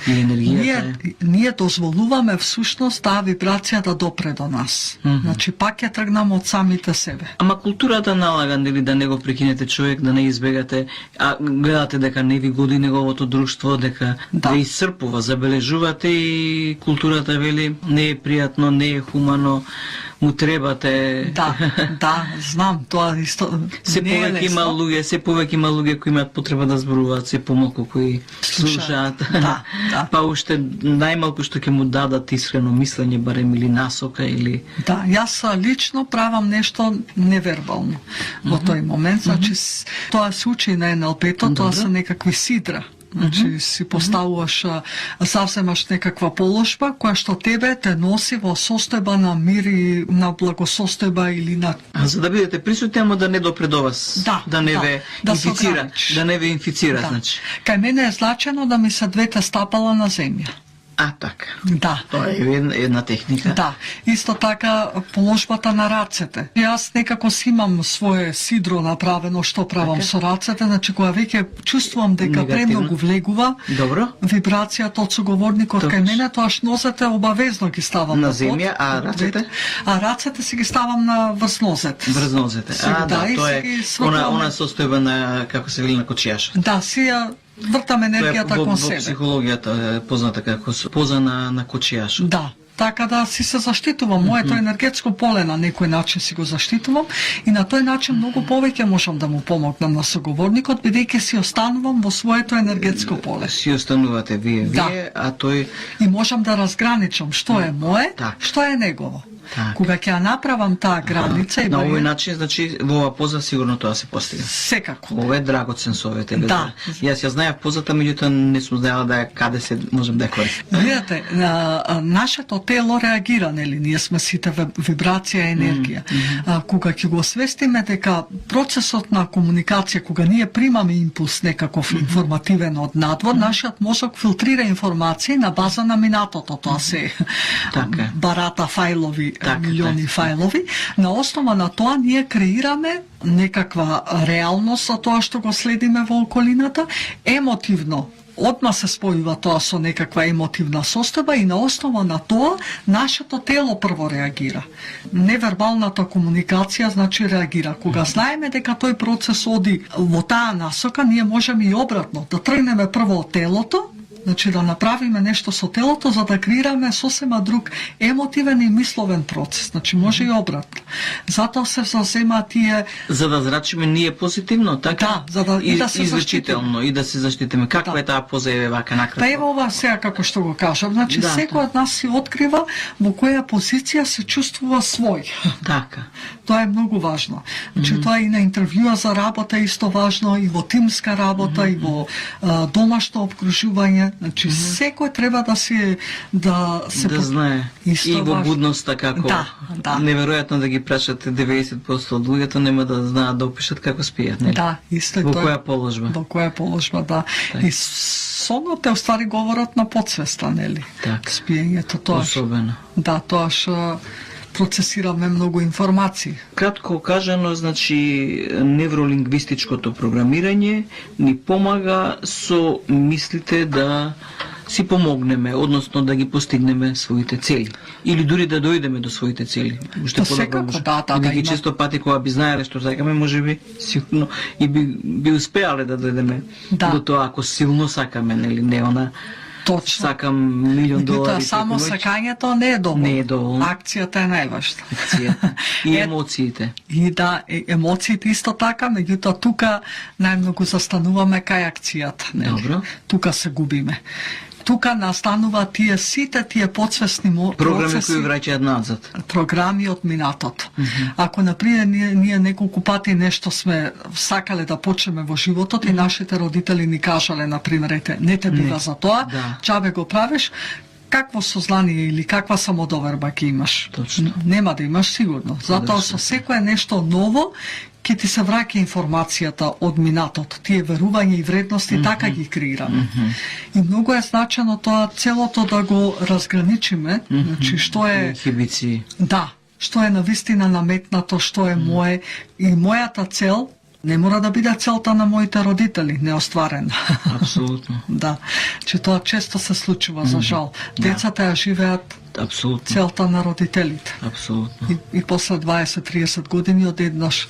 И енергијата Ние дозволуваме всушност таа вибрација да допре до нас. Значи пак ја тргнаме од самите себе. Ама културата налага, нели, да не го прекинете човек, да не избегате, а гледате дека не ви годи неговото друштво, дека да исцрпува, забележувате и културата вели не е пријатно, не е хумано, му требате. Да, знам, тоа исто Се не е повеќе има лесно. луѓе, се повеќе има луѓе кои имаат потреба да зборуваат, се помалку кои слушаат. Да. Па уште најмалку што ќе му дадат искрено мислење, барем или насока или Да, јас лично правам нешто невербално во тој момент, значи тоа се учи на НЛП-то, тоа се некакви сидра. Значи си поставуваш, завземаш некаква положба која што тебе те носи во состојба на мир и на благосостојба или на за да бидете присутни, ама да не допре до вас, да не ве инфицира, да не ве инфицира, значи. Кај мене е значено да ми се двете стапала на земја. А, така. Да. Тоа е една техника. Да. Исто така положбата на рацете. Јас некако си имам свое сидро направено што правам со рацете, значи кога веќе чувствувам дека премногу влегува, добро, вибрацијата од соговорникот кај мене, тоаш нозете обавезно ги ставам на земја, а рацете? А рацете си ги ставам на врз нозете. Врз нозете. Да, тоа е она состојба на, како се вели, на кочијаш. Да, си ја вртам енергијата кон Во себе. психологијата е позната како поза на кочијашот. Да, така да си се заштитувам. Моето енергетско поле на некој начин си го заштитувам и на тој начин многу повеќе можам да му помогнам на соговорникот, бидејќи си останувам во своето енергетско поле. Си останувате вие, Да. а тој И можам да разграничам што е мое, Так. што е негово. Так. Кога ќе ја направам таа граница и на овој бариера, начин, значи во ова поза сигурно тоа се постига. секако. Ова е драгоцен совет. Да. Јас ја знаев позата, меѓутоа не сум знаела да каде се можам да ја користам. Видете, нашето тело реагира, нели? Ние сме сите вибрација, енергија. Кога ќе го освестиме дека процесот на комуникација, кога ние примаме импулс некаков информативен од надвор, нашиот мозок филтрира информации на база на минатото. Тоа се Така е. барата фајлови, Така, милиони така. фајлови. На основа на тоа ние креираме некаква реалност за тоа што го следиме во околината, емотивно одма се спојува тоа со некаква емотивна состојба и на основа на тоа нашето тело прво реагира. Невербалната комуникација значи реагира. Кога знаеме дека тој процес оди во таа насока, ние можеме и обратно да тргнеме прво од телото, значи да направиме нешто со телото за да креираме сосема друг емотивен и мисловен процес. Значи може и обратно. Затоа се зазема тие За да зрачиме ние позитивно, така? Да, за да- и да се излечително, и да се заштитиме. Каква Да. е таа поза е вака накратко? Па ево ова сега како што го кажам, значи Да, секој од нас си открива во која позиција се чувствува свој. Така. Тоа е многу важно. Значи тоа и на интервјуа за работа е исто важно, и во тимска работа, и во домашно обкружување. Значи секој треба да се Да знае. Исто И во важно. будноста како Да, да. неверојатно да ги прашате 90% од луѓето нема да знаат да опишат како спијат, нели? Да, исто е Во тоа. која положба? Во која положба, да. Така. И сонот е уствари говорот на подсвеста, нели? Така. Спиењето тоа. Особено. Да, тоа што процесираме многу информации. Кратко кажано, значи невролингвистичкото програмирање ни помага со мислите да си помогнеме, односно да ги постигнеме своите цели. Или дури да дојдеме до своите цели. Уште Па секако, да, Бидејќи има. често пати кога би знаеле што сакаме, може би сигурно и би успеале да дојдеме Да. до тоа ако силно сакаме, нели, не она Точно. сакам $1.000.000 Меѓутоа, само преку ноќ. сакањето не е доволно. Не е доволно. Акцијата е најважна. Акцијата и Е, емоциите. И да, емоциите исто така, меѓутоа тука најмногу застануваме кај акцијата. Нели? Добро. Тука се губиме. Тука настанува сите тие подсвесни Програми процеси, кои враќаат назад. програми од минатото. Ако, например, ние неколку пати нешто сме сакале да почнеме во животот и нашите родители ни кажале, например, ете, не те бива за тоа, Да. чабе го правиш, какво сознание или каква самодоверба ќе имаш? Точно. Нема да имаш сигурно. Затоа со секое нешто ново ќе ти се враќа информацијата од минатото. Тие верувања и вредности така ги креираме. И многу е значено тоа целото да го разграничиме, значи што е Инхибиции. да, што е навистина наметнато, што е мое и мојата цел не мора да биде целта на моите родители неостварена. Апсолутно. Да, че тоа често се случува за жал. Децата ја живеат Апсолутно. целта на родителите. Апсолутно. И после 20-30 години одеднаш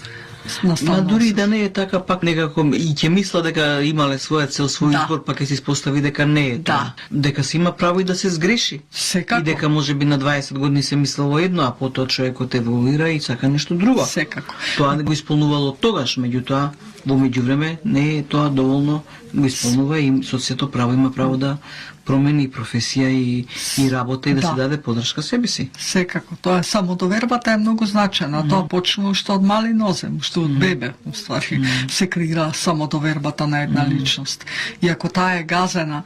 Ма настанува. дури да не е така, пак некако и ќе мисла дека имале своја цел, свој Да. избор, пак ќе се испостави дека не е тоа. Да. Дека се има право и да се сгреши. Секако. И дека може би на 20 години се мислело едно, а потоа човекот еволуира и сака нешто друго. Секако. Тоа не го исполнувало тогаш, меѓутоа во меѓувреме не е тоа доволно го исполнува и социјето право има право да промени професија и работа и да Да. се даде подршка себе си. Секако, тоа е самодовербата е многу значена. Тоа почнува уште од мали нозе, уште од бебе, уствари, се креира самодовербата на една личност. И ако таа е газена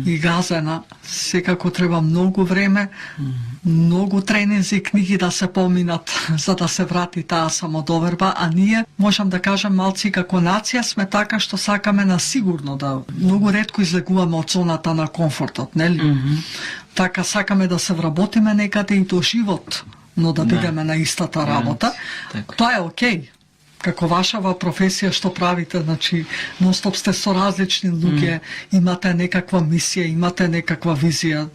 и газена, секако треба многу време, многу тренинзи и книги да се поминат за да се врати таа самодоверба, а ние, можам да кажам, малци како нација сме така што сакаме на сигурно да многу ретко излегуваме од зоната на комфортот, нели? Така сакаме да се вработиме некаде и до живот, но да бидеме на истата работа. така. Тоа е окей. Како вашава професија што правите, значи, нонстоп сте со различни луѓе, имате некаква мисија, имате некаква визија.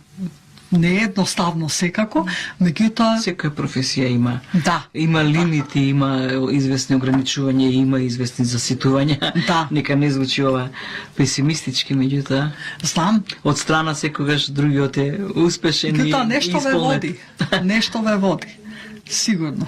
Не е едноставно секако, меѓутоа Секоја професија има. да, Има лимити, има известни ограничувања, има известни заситувања. Да. Нека не звучи ова песимистички, меѓутоа знам, од страна секогаш другиот е успешен и меѓутоа нешто ве исполнет. води. Нешто ве води. Сигурно.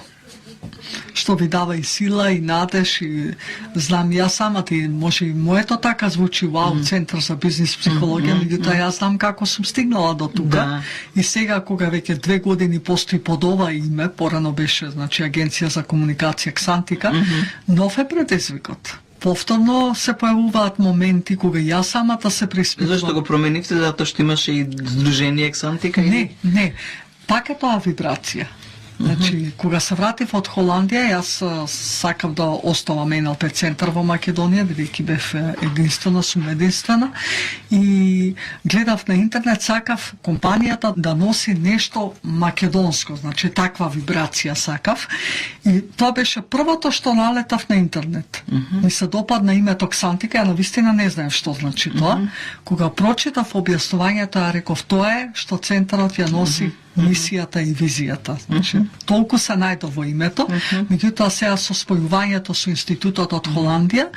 Што ви дава и сила и надеж и знам јас самата и може и моето така звучи вау центар за бизнис психологија, меѓутоа јас знам како сум стигнала до тука Да. и сега кога веќе 2 години постои под ова име, порано беше значи агенција за комуникација Ксантика, нов е предизвикот. Повторно се појавуваат моменти кога јас самата се приспитувам. Зашто го променивте? Затоа што имаше и Сдружение Ксантика? Не, пак е тоа вибрација. Значи, кога се вратив од Холандија, јас сакав да оставам НЛП центар во Македонија, бидејќи бев единствена, сум единствена, и гледав на интернет, сакав компанијата да носи нешто македонско, значи таква вибрација сакав, и тоа беше првото што налетав на интернет. Ми се допадна името Ксантика, ја навистина не знаев што значи тоа. Кога прочитав објаснувањето, ја реков, тоа е што центарот ја носи мисијата и визијата. Значи, толку се најдов во името, меѓутоа сега со спојувањето со Институтот од Холандија,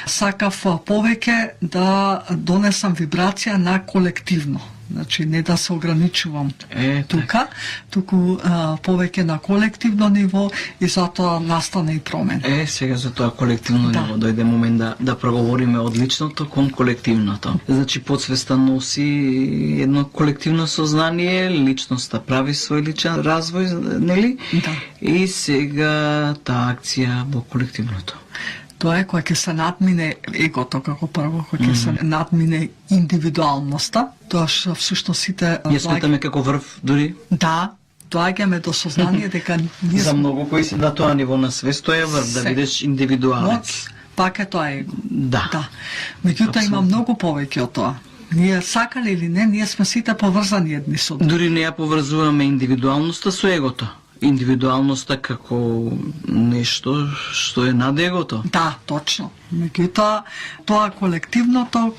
сакав повеќе да донесам вибрација на колективно. Значи, не да се ограничувам тука, туку повеќе на колективно ниво и затоа настана и промена. Сега за тоа колективно ниво дојде момент да проговориме од личното кон колективното. Значи, подсвеста носи едно колективно сознание, личноста прави свој личен развој, нели? Да. И сега таа акција во колективното. Тоа е кога ќе се надмине егото како прво, кога ќе се надмине индивидуалноста, тоа што всушност сите Ја сметаме како врв дури. Да, доаѓаме до сознание дека ние За многу кои се на тоа ниво на свест тоа е врв, да бидеш индивидуалец. Пак е тоа его. Да. Меѓутоа има многу повеќе од тоа. Ние сакале или не, ние сме сите поврзани едни со други. Дури не ја поврзуваме индивидуалноста со егото. Индивидуалноста како нешто што е над егото. Да, точно. Меѓутоа, тоа колективното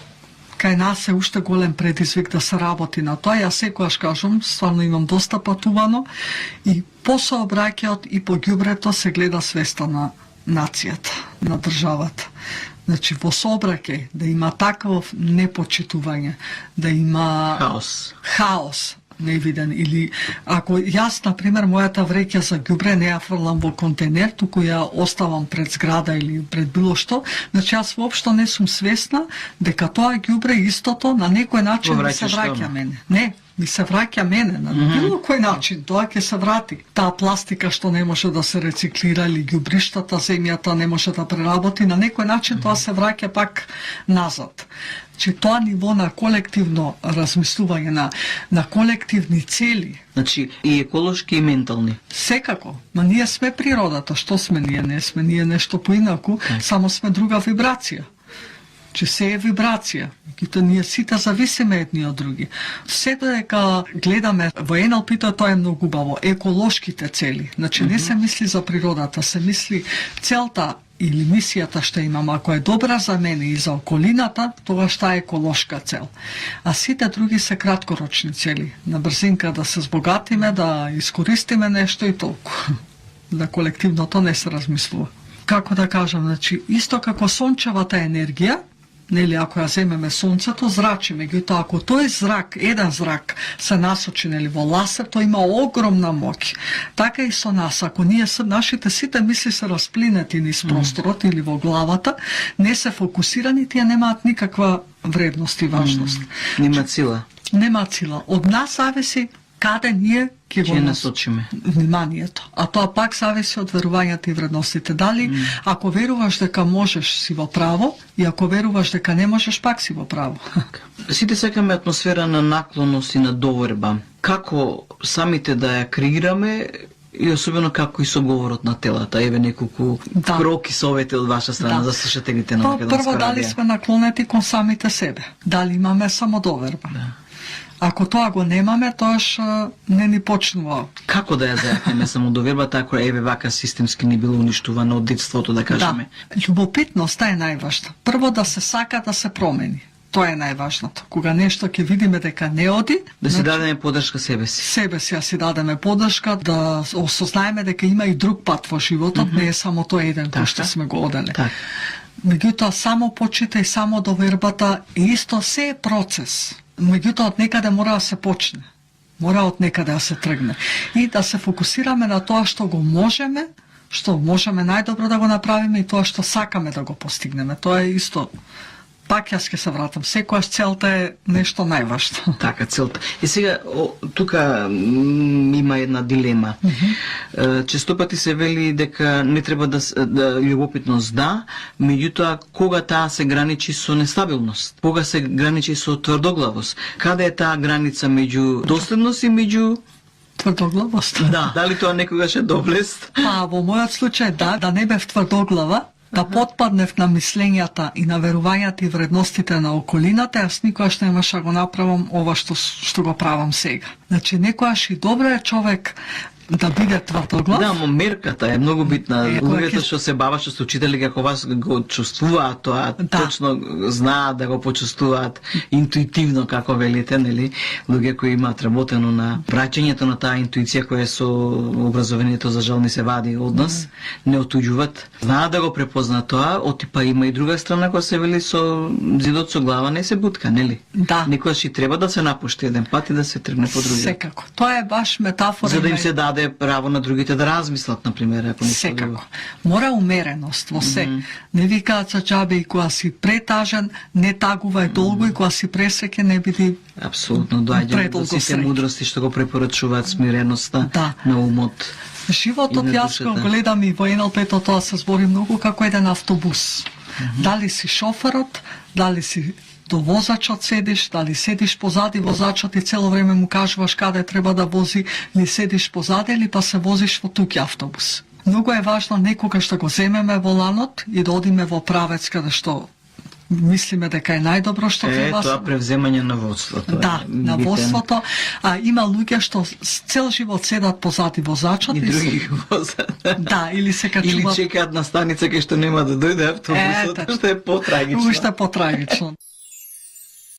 кај нас е уште голем предизвик да се работи на тоа. Јас секогаш кажам, стварно имам доста патувано и по сообраќајот и по ѓубрето се гледа свеста на нацијата, на државата. Значи, во сообраќај да има таков непочитување, да има хаос невиден, или ако јас, например, мојата вреќа за ѓубре не ја фрлам во контейнер, туку ја оставам пред зграда или пред било што, значи јас воопшто не сум свесна дека тоа ѓубре истото на некој начин ми се враќа мене. Не, ми се враќа мене на било кој начин, тоа ќе се врати. Таа пластика што не може да се рециклира или ѓубриштата, земјата не може да преработи, на некој начин тоа се враќа пак назад. Че тоа ниво на колективно размислување, на колективни цели. Значи и еколошки и ментални. Секако. Ма ние сме природата, што сме ние? Не сме ние нешто поинаку, само сме друга вибрација. Че се е вибрација. Кито ние сите зависиме едни од други. Се додека гледаме во НЛП-то, тоа е многу убаво. Еколошките цели. Значи не се мисли за природата, се мисли целта или мисијата што имам, ако е добра за мене и за околината, тогаш таа е еколошка цел. А сите други се краткорочни цели. На брзинка да се збогатиме, да искористиме нешто и толку. Да колективното не се размислува. Како да кажам, значи, исто како сончевата енергија, нели, ако ја земеме сонцето, зрачи, меѓутоа ако тој зрак, еден зрак се насочи нели во ласер, тој има огромна моќ. Така и со нас, ако ние нашите сите мисли се расплинети низ просторот или во главата, не се фокусирани, тие немаат никаква вредност и важност. Нема сила. Нема сила. Од нас зависи каде ние ќе го насочиме вниманието. А тоа пак зависи од верувањата и вредностите. Дали ако веруваш дека можеш си во право и ако веруваш дека не можеш, пак си во право. Сите сакаме атмосфера на наклоност и на доверба. Како самите да ја креираме и особено како и соговорот на телата. Еве неколку кроки совети од ваша страна за слушателите на Македонска радио. Прво, дали сме наклонети кон самите себе? Дали имаме самодоверба? Ако тоа го немаме, тоаш не ни почнува. Како да ја зајакнеме самодовербата ако еве вака системски ни било уништувано од детството, да кажеме? Да, љубопитноста е најважна. Прво да се сака да се промени. Тоа е најважното. Кога нешто ќе видиме дека не оди, Да си дадеме подршка себе си. себе си си дадеме подршка, да осознаеме дека има и друг пат во животот, не е само тој еден кој што сме го оделе. Така. Меѓутоа, само почита и само довербата е исто се е процес. Меѓутоа, од некаде мора да се почне. Мора од некаде да се тргне. И да се фокусираме на тоа што го можеме, што можеме најдобро да го направиме и тоа што сакаме да го постигнеме. Тоа е исто. Пак јас ќе се вратам. Секојаш целта е нешто најважно. Така, целта. И сега, тука има една дилема. Често пати се вели дека не треба да љубопитност да, меѓутоа кога таа се граничи со нестабилност, кога се граничи со тврдоглавост, каде е таа граница меѓу доследност и меѓу Тврдоглавост. да, дали тоа некогаш е доблест? Па, во мојот случај да не бев тврдоглава, да потпаднев на мислењата и на верувањата и вредностите на околината, јас никогаш немаше да го направам ова што го правам сега. Значи, некојаш и добро е човек да биде тврдоглав. Да, но мерката е многу битна. Луѓето ќе- што се бават, што се учители како вас го чувствуваат тоа, Да. точно знаат да го почувствуваат интуитивно, како велите, нели? Луѓе кои имаат работено на праќањето на таа интуиција која со образованието за жал не се вади од нас, не отуѓуваат. Знаат да го препознаат тоа, отипа има и друга страна која се вели со зидот со глава не се бутка, нели? Да. Некојаш и треба да се напушти еден пат и да се тргне по другиот. Секако. Тоа е баш метафора. За да им на- се даде право на другите да размислат, например, ако не Секако. Мора умереност во се. Не викаат за џабе и кога си претажен, не тагувај долго и кога си пресреќен не биди Апсолутно, доаѓа до предолго сите среќа. мудрости што го препорачуваат смиреноста Да. на умот. Животот И на јас го душата. гледам и во НЛП-то тоа се збори многу како еден автобус. Дали си шоферот, дали си до возачот седиш, дали седиш позади возачот и цело време му кажуваш каде треба да вози, или седиш позади или па се возиш во туки автобус. Многу е важно некогаш да го земеме воланот и да одиме во правец каде што мислиме дека е најдобро што треба. Тоа превземање на водството. Да, е на битен. водството. А има луѓе што цел живот седат позади возачот И се- други возат. Да, или се Или качуваат. чекаат на станица кај што нема да дојде автобусот, Ете. што е потрагично. Уште потрагично.